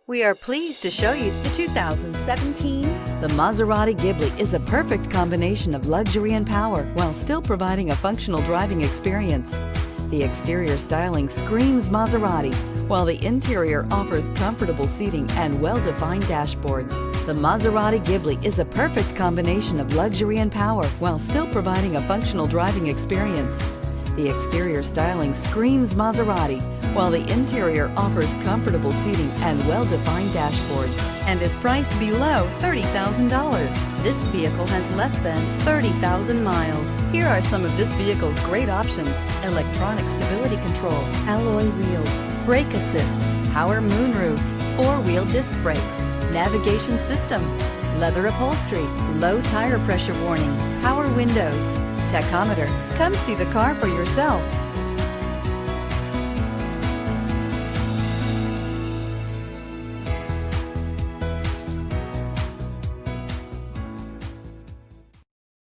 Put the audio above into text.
We are pleased to show you the 2017. The Maserati Ghibli is a perfect combination of luxury and power while still providing a functional driving experience. The exterior styling screams Maserati, while the interior offers comfortable seating and well-defined dashboards. The Maserati Ghibli is a perfect combination of luxury and power while still providing a functional driving experience. The exterior styling screams Maserati, while the interior offers comfortable seating and well-defined dashboards, and is priced below $30,000. This vehicle has less than 30,000 miles. Here are some of this vehicle's great options: electronic stability control, alloy wheels, brake assist, power moonroof, four-wheel disc brakes, navigation system, leather upholstery, low tire pressure warning, power windows, tachometer. Come see the car for yourself.